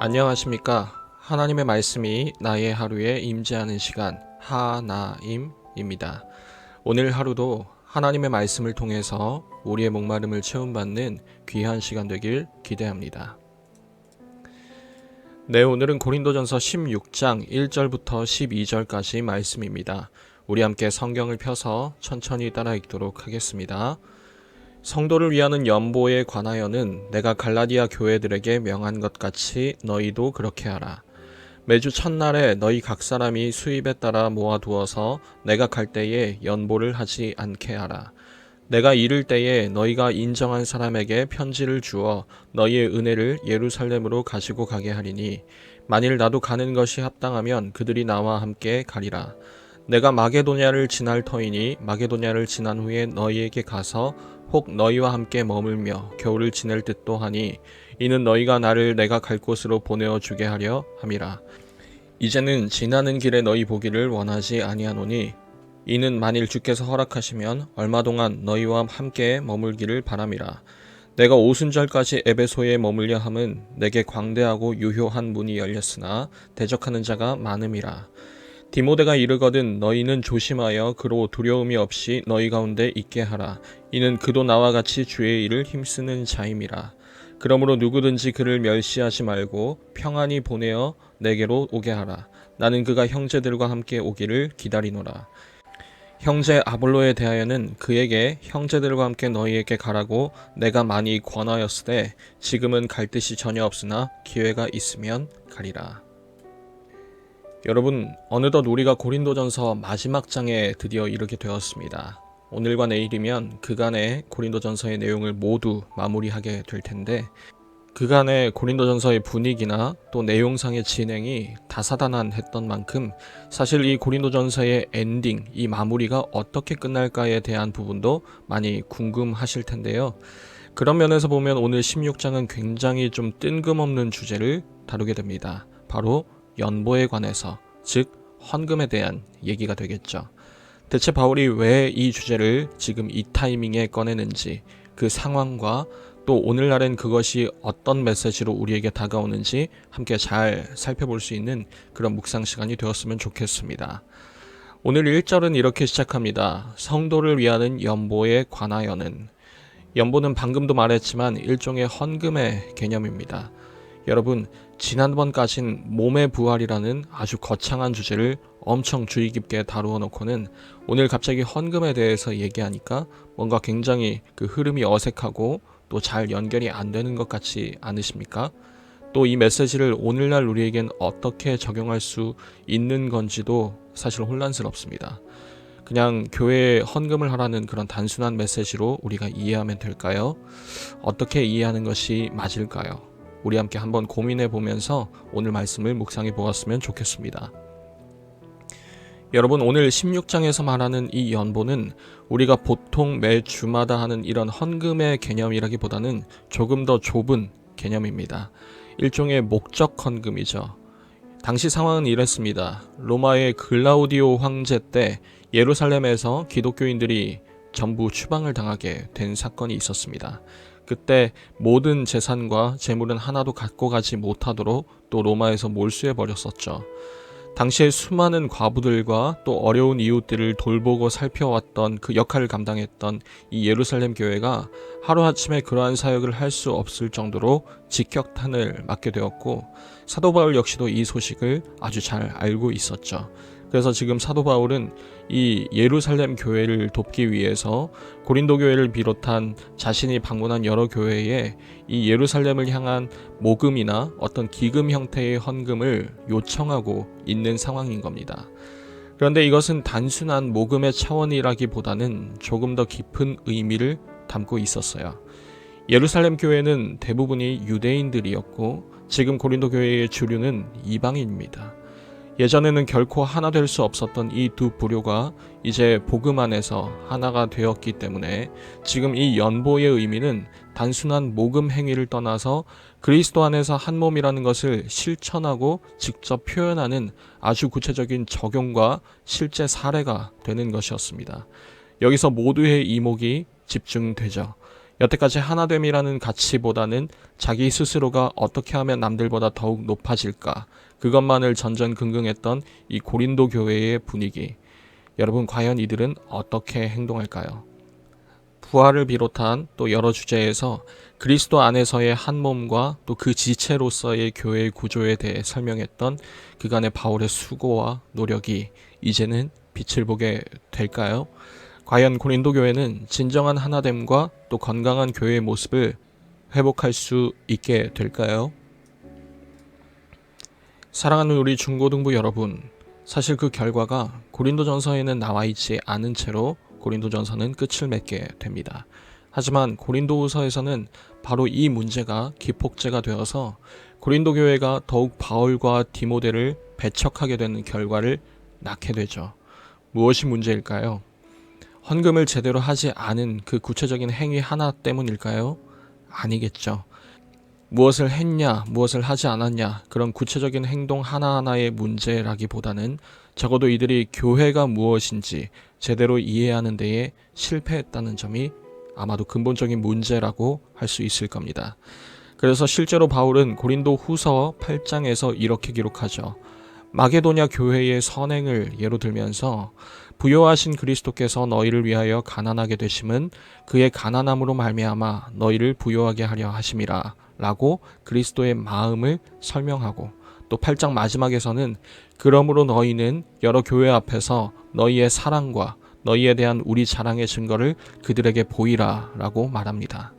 안녕하십니까. 하나님의 말씀이 나의 하루에 임재하는 시간 하나임입니다. 오늘 하루도 하나님의 말씀을 통해서 우리의 목마름을 채움받는 귀한 시간 되길 기대합니다. 네, 오늘은 고린도전서 16장 1절부터 12절까지 말씀입니다. 우리 함께 성경을 펴서 천천히 따라 읽도록 하겠습니다. 성도를 위하는 연보에 관하여는 내가 갈라디아 교회들에게 명한 것 같이 너희도 그렇게 하라. 매주 첫날에 너희 각 사람이 수입에 따라 모아두어서 내가 갈 때에 연보를 하지 않게 하라. 내가 이를 때에 너희가 인정한 사람에게 편지를 주어 너희의 은혜를 예루살렘으로 가지고 가게 하리니 만일 나도 가는 것이 합당하면 그들이 나와 함께 가리라. 내가 마게도냐를 지날 터이니 마게도냐를 지난 후에 너희에게 가서 혹 너희와 함께 머물며 겨울을 지낼 듯도 하니 이는 너희가 나를 내가 갈 곳으로 보내어 주게 하려 함이라. 이제는 지나는 길에 너희 보기를 원하지 아니하노니 이는 만일 주께서 허락하시면 얼마 동안 너희와 함께 머물기를 바람이라. 내가 오순절까지 에베소에 머물려 함은 내게 광대하고 유효한 문이 열렸으나 대적하는 자가 많음이라. 디모데가 이르거든 너희는 조심하여 그로 두려움이 없이 너희 가운데 있게 하라. 이는 그도 나와 같이 주의 일을 힘쓰는 자임이라. 그러므로 누구든지 그를 멸시하지 말고 평안히 보내어 내게로 오게 하라. 나는 그가 형제들과 함께 오기를 기다리노라. 형제 아볼로에 대하여는 그에게 형제들과 함께 너희에게 가라고 내가 많이 권하였으되 지금은 갈 뜻이 전혀 없으나 기회가 있으면 가리라. 여러분, 어느덧 우리가 고린도전서 마지막 장에 드디어 이르게 되었습니다. 오늘과 내일이면 그간의 고린도전서의 내용을 모두 마무리하게 될 텐데 그간의 고린도전서의 분위기나 또 내용상의 진행이 다사다난했던 만큼 사실 이 고린도전서의 엔딩, 이 마무리가 어떻게 끝날까에 대한 부분도 많이 궁금하실 텐데요. 그런 면에서 보면 오늘 16장은 굉장히 좀 뜬금없는 주제를 다루게 됩니다. 바로 연보에 관해서, 즉 헌금에 대한 얘기가 되겠죠. 대체 바울이 왜 이 주제를 지금 이 타이밍에 꺼내는지, 그 상황과 또 오늘날엔 그것이 어떤 메시지로 우리에게 다가오는지 함께 잘 살펴볼 수 있는 그런 묵상 시간이 되었으면 좋겠습니다. 오늘 1절은 이렇게 시작합니다. 성도를 위하는 연보에 관하여는. 연보는 방금도 말했지만 일종의 헌금의 개념입니다. 여러분, 지난번까진 몸의 부활이라는 아주 거창한 주제를 엄청 주의 깊게 다루어 놓고는 오늘 갑자기 헌금에 대해서 얘기하니까 뭔가 굉장히 그 흐름이 어색하고 또 잘 연결이 안 되는 것 같지 않으십니까? 또 이 메시지를 오늘날 우리에겐 어떻게 적용할 수 있는 건지도 사실 혼란스럽습니다. 그냥 교회에 헌금을 하라는 그런 단순한 메시지로 우리가 이해하면 될까요? 어떻게 이해하는 것이 맞을까요? 우리 함께 한번 고민해 보면서 오늘 말씀을 묵상해 보았으면 좋겠습니다. 여러분, 오늘 16장에서 말하는 이 연보는 우리가 보통 매 주마다 하는 이런 헌금의 개념이라기보다는 조금 더 좁은 개념입니다. 일종의 목적 헌금이죠. 당시 상황은 이랬습니다. 로마의 글라우디오 황제 때 예루살렘에서 기독교인들이 전부 추방을 당하게 된 사건이 있었습니다. 그때 모든 재산과 재물은 하나도 갖고 가지 못하도록 또 로마에서 몰수해 버렸었죠. 당시에 수많은 과부들과 또 어려운 이웃들을 돌보고 살펴왔던 그 역할을 감당했던 이 예루살렘 교회가 하루아침에 그러한 사역을 할 수 없을 정도로 직격탄을 맞게 되었고 사도 바울 역시도 이 소식을 아주 잘 알고 있었죠. 그래서 지금 사도 바울은 이 예루살렘 교회를 돕기 위해서 고린도 교회를 비롯한 자신이 방문한 여러 교회에 이 예루살렘을 향한 모금이나 어떤 기금 형태의 헌금을 요청하고 있는 상황인 겁니다. 그런데 이것은 단순한 모금의 차원이라기보다는 조금 더 깊은 의미를 담고 있었어요. 예루살렘 교회는 대부분이 유대인들이었고 지금 고린도 교회의 주류는 이방인입니다. 예전에는 결코 하나 될 수 없었던 이 두 부류가 이제 복음 안에서 하나가 되었기 때문에 지금 이 연보의 의미는 단순한 모금 행위를 떠나서 그리스도 안에서 한 몸이라는 것을 실천하고 직접 표현하는 아주 구체적인 적용과 실제 사례가 되는 것이었습니다. 여기서 모두의 이목이 집중되죠. 여태까지 하나됨이라는 가치보다는 자기 스스로가 어떻게 하면 남들보다 더욱 높아질까, 그것만을 전전긍긍했던 이 고린도 교회의 분위기. 여러분, 과연 이들은 어떻게 행동할까요? 부활을 비롯한 또 여러 주제에서 그리스도 안에서의 한 몸과 또 그 지체로서의 교회의 구조에 대해 설명했던 그간의 바울의 수고와 노력이 이제는 빛을 보게 될까요? 과연 고린도 교회는 진정한 하나됨과 또 건강한 교회의 모습을 회복할 수 있게 될까요? 사랑하는 우리 중고등부 여러분, 사실 그 결과가 고린도전서에는 나와 있지 않은 채로 고린도전서는 끝을 맺게 됩니다. 하지만 고린도후서에서는 바로 이 문제가 기폭제가 되어서 고린도 교회가 더욱 바울과 디모데를 배척하게 되는 결과를 낳게 되죠. 무엇이 문제일까요? 헌금을 제대로 하지 않은 그 구체적인 행위 하나 때문일까요? 아니겠죠. 무엇을 했냐, 무엇을 하지 않았냐, 그런 구체적인 행동 하나하나의 문제라기보다는 적어도 이들이 교회가 무엇인지 제대로 이해하는 데에 실패했다는 점이 아마도 근본적인 문제라고 할 수 있을 겁니다. 그래서 실제로 바울은 고린도 후서 8장에서 이렇게 기록하죠. 마게도냐 교회의 선행을 예로 들면서 부요하신 그리스도께서 너희를 위하여 가난하게 되심은 그의 가난함으로 말미암아 너희를 부요하게 하려 하심이라 라고 그리스도의 마음을 설명하고, 또 8장 마지막에서는 그러므로 너희는 여러 교회 앞에서 너희의 사랑과 너희에 대한 우리 자랑의 증거를 그들에게 보이라 라고 말합니다.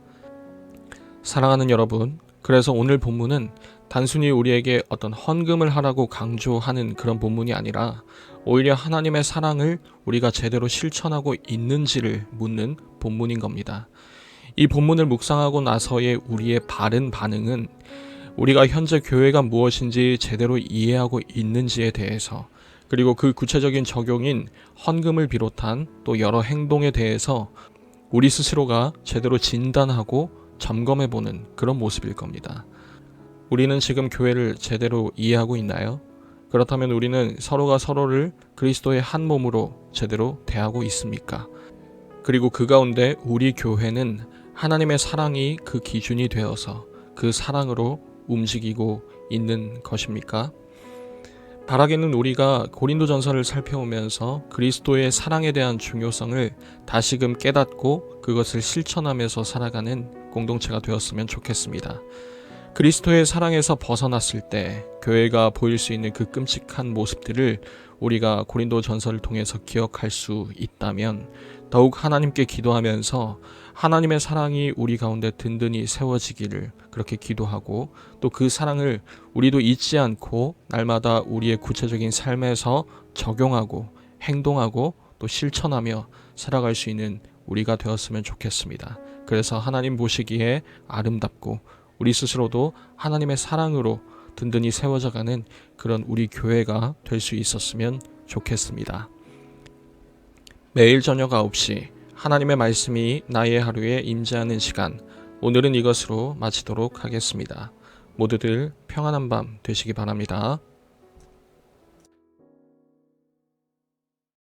사랑하는 여러분, 그래서 오늘 본문은 단순히 우리에게 어떤 헌금을 하라고 강조하는 그런 본문이 아니라 오히려 하나님의 사랑을 우리가 제대로 실천하고 있는지를 묻는 본문인 겁니다. 이 본문을 묵상하고 나서의 우리의 바른 반응은 우리가 현재 교회가 무엇인지 제대로 이해하고 있는지에 대해서, 그리고 그 구체적인 적용인 헌금을 비롯한 또 여러 행동에 대해서 우리 스스로가 제대로 진단하고 점검해보는 그런 모습일 겁니다. 우리는 지금 교회를 제대로 이해하고 있나요? 그렇다면 우리는 서로가 서로를 그리스도의 한 몸으로 제대로 대하고 있습니까? 그리고 그 가운데 우리 교회는 하나님의 사랑이 그 기준이 되어서 그 사랑으로 움직이고 있는 것입니까? 바라기는 우리가 고린도전서를 살펴오면서 그리스도의 사랑에 대한 중요성을 다시금 깨닫고 그것을 실천하면서 살아가는 공동체가 되었으면 좋겠습니다. 그리스도의 사랑에서 벗어났을 때 교회가 보일 수 있는 그 끔찍한 모습들을 우리가 고린도전서를 통해서 기억할 수 있다면 더욱 하나님께 기도하면서 하나님의 사랑이 우리 가운데 든든히 세워지기를 그렇게 기도하고, 또 그 사랑을 우리도 잊지 않고 날마다 우리의 구체적인 삶에서 적용하고 행동하고 또 실천하며 살아갈 수 있는 우리가 되었으면 좋겠습니다. 그래서 하나님 보시기에 아름답고 우리 스스로도 하나님의 사랑으로 든든히 세워져가는 그런 우리 교회가 될 수 있었으면 좋겠습니다. 매일 저녁 9시 하나님의 말씀이 나의 하루에 임재하는 시간, 오늘은 이것으로 마치도록 하겠습니다. 모두들 평안한 밤 되시기 바랍니다.